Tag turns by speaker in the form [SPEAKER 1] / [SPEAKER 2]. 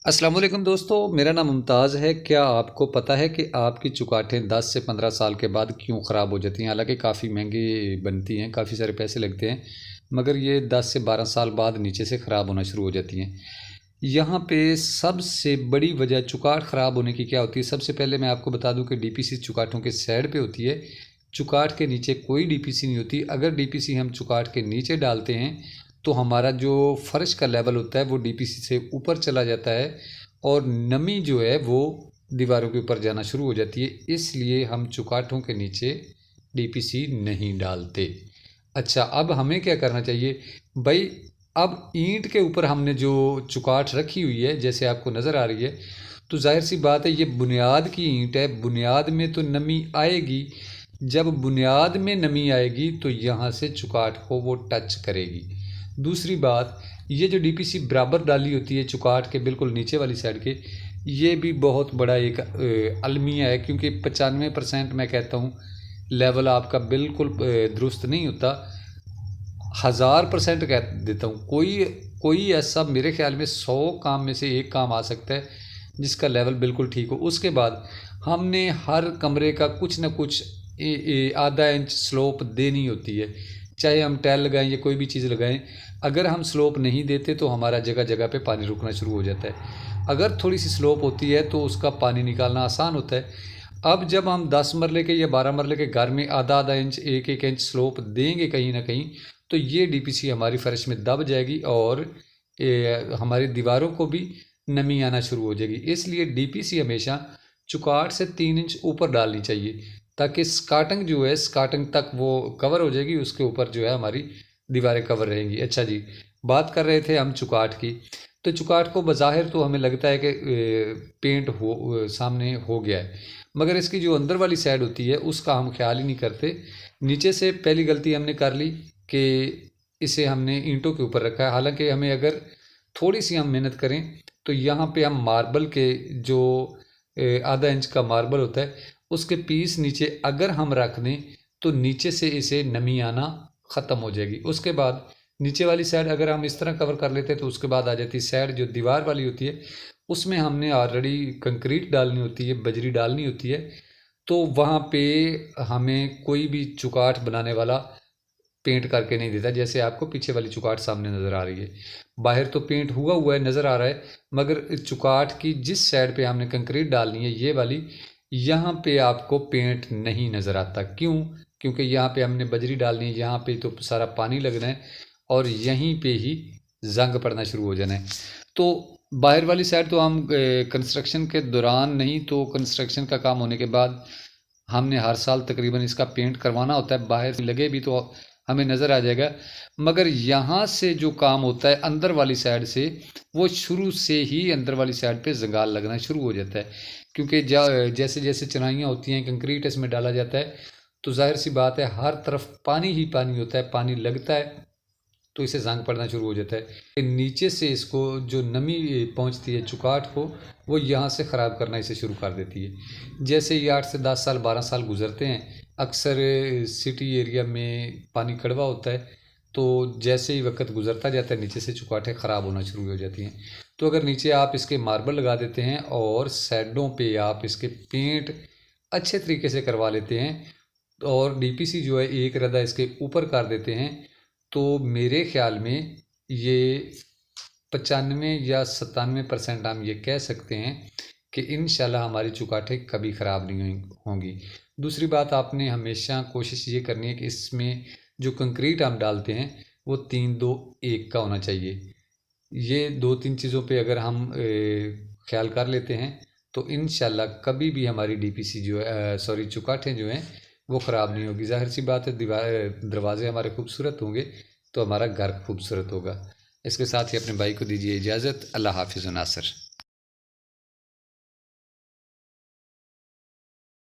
[SPEAKER 1] अस्सलाम वालेकुम दोस्तों, मेरा नाम मुमताज़ है। क्या आपको पता है कि आपकी चुगाठें 10 से 15 साल के बाद क्यों ख़राब हो जाती हैं? हालांकि काफ़ी महंगी बनती हैं, काफ़ी सारे पैसे लगते हैं, मगर ये 10 से 12 साल बाद नीचे से ख़राब होना शुरू हो जाती हैं। यहाँ पे सबसे बड़ी वजह चुगाठ ख़राब होने की क्या होती है? सबसे पहले मैं आपको बता दूं कि डीपीसी चुगाठों के साइड पे होती है। चुगाठ के नीचे कोई डीपीसी नहीं होती। अगर डीपीसी हम चुगाठ के नीचे डालते हैं तो हमारा जो फ़र्श का लेवल होता है वो डीपीसी से ऊपर चला जाता है और नमी जो है वो दीवारों के ऊपर जाना शुरू हो जाती है। इसलिए हम चुगाठों के नीचे डीपीसी नहीं डालते। अच्छा, अब हमें क्या करना चाहिए भाई? अब ईंट के ऊपर हमने जो चुगाठ रखी हुई है, जैसे आपको नज़र आ रही है, तो जाहिर सी बात है ये बुनियाद की ईंट है। बुनियाद में तो नमी आएगी। जब बुनियाद में नमी आएगी तो यहाँ से चुगाठ को वो टच करेगी। दूसरी बात, ये जो डीपीसी बराबर डाली होती है चुगाठ के बिल्कुल नीचे वाली साइड के, ये भी बहुत बड़ा एक अलमिया है, क्योंकि 95% मैं कहता हूँ लेवल आपका बिल्कुल दुरुस्त नहीं होता। 1000% कह देता हूँ। कोई कोई ऐसा मेरे ख्याल में 100 काम में से एक काम आ सकता है जिसका लेवल बिल्कुल ठीक हो। उसके बाद हमने हर कमरे का कुछ ना कुछ आधा इंच स्लोप देनी होती है। चाहे हम टाइल लगाएं या कोई भी चीज़ लगाएं, अगर हम स्लोप नहीं देते तो हमारा जगह जगह पे पानी रुकना शुरू हो जाता है। अगर थोड़ी सी स्लोप होती है तो उसका पानी निकालना आसान होता है। अब जब हम 10 मरले के या 12 मरले के घर में आधा आधा इंच, एक एक इंच स्लोप देंगे कहीं ना कहीं, तो ये डीपीसी हमारी फर्श में दब जाएगी और हमारी दीवारों को भी नमी आना शुरू हो जाएगी। इसलिए डीपीसी हमेशा चुगाठ से 3 इंच ऊपर डालनी चाहिए, ताकि स्कार्टिंग जो है स्कार्टिंग तक वो कवर हो जाएगी। उसके ऊपर जो है हमारी दीवारें कवर रहेंगी। अच्छा जी, बात कर रहे थे हम चुगाठ की। तो चुगाठ को बज़ाहिर तो हमें लगता है कि पेंट सामने हो गया है, मगर इसकी जो अंदर वाली साइड होती है उसका हम ख्याल ही नहीं करते। नीचे से पहली गलती हमने कर ली कि इसे हमने ईंटों के ऊपर रखा है। हालांकि हमें अगर थोड़ी सी हम मेहनत करें तो यहाँ पे हम मार्बल के जो आधा इंच का मार्बल होता है उसके पीस नीचे अगर हम रख दें तो नीचे से इसे नमी आना ख़त्म हो जाएगी। उसके बाद नीचे वाली साइड अगर हम इस तरह कवर कर लेते हैं तो उसके बाद आ जाती है साइड जो दीवार वाली होती है, उसमें हमने ऑलरेडी कंक्रीट डालनी होती है, बजरी डालनी होती है। तो वहाँ पे हमें कोई भी चुगाठ बनाने वाला पेंट करके नहीं देता। जैसे आपको पीछे वाली चुगाठ सामने नज़र आ रही है, बाहर तो पेंट हुआ हुआ है नज़र आ रहा है, मगर चुगाठ की जिस साइड पे हमने कंक्रीट डालनी है ये वाली, यहाँ पे आपको पेंट नहीं नज़र आता। क्यों? क्योंकि यहाँ पे हमने बजरी डालनी है, यहाँ पे तो सारा पानी लगना है और यहीं पे ही जंग पड़ना शुरू हो जाना है। तो बाहर वाली साइड तो हम कंस्ट्रक्शन के दौरान नहीं तो कंस्ट्रक्शन का काम होने के बाद हमने हर साल तकरीबन इसका पेंट करवाना होता है। बाहर लगे भी तो हमें नज़र आ जाएगा, मगर यहाँ से जो काम होता है अंदर वाली साइड से, वो शुरू से ही अंदर वाली साइड पे जंगाल लगना शुरू हो जाता है। क्योंकि जैसे जैसे चिनाइयाँ होती हैं, कंक्रीट इसमें डाला जाता है, तो जाहिर सी बात है हर तरफ पानी ही पानी होता है, पानी लगता है तो इसे जंग पड़ना शुरू हो जाता है। नीचे से इसको जो नमी पहुंचती है चुगाठ को, वो यहाँ से ख़राब करना इसे शुरू कर देती है। जैसे ही 8 से 10 साल 12 साल गुजरते हैं, अक्सर सिटी एरिया में पानी कड़वा होता है, तो जैसे ही वक्त गुजरता जाता है नीचे से चुगाठें ख़राब होना शुरू हो जाती हैं। तो अगर नीचे आप इसके मार्बल लगा देते हैं और साइडों पे आप इसके पेंट अच्छे तरीके से करवा लेते हैं और डीपीसी जो है एक रदा इसके ऊपर कर देते हैं, तो मेरे ख्याल में ये 95 या 97% हम ये कह सकते हैं कि इंशाल्लाह हमारी चुगाठें कभी ख़राब नहीं होंगी। दूसरी बात, आपने हमेशा कोशिश ये करनी है कि इसमें जो कंक्रीट हम डालते हैं वो 3-2-1 का होना चाहिए। ये 2-3 चीज़ों पे अगर हम ख्याल कर लेते हैं तो इंशाल्लाह कभी भी हमारी डीपीसी जो है सॉरी चुगाठें जो हैं वो ख़राब नहीं होगी। ज़ाहिर सी बात है, दीवार दरवाजे हमारे खूबसूरत होंगे तो हमारा घर खूबसूरत होगा। इसके साथ ही अपने भाई को दीजिए इजाज़त। अल्लाह हाफ़िज़ नासिर।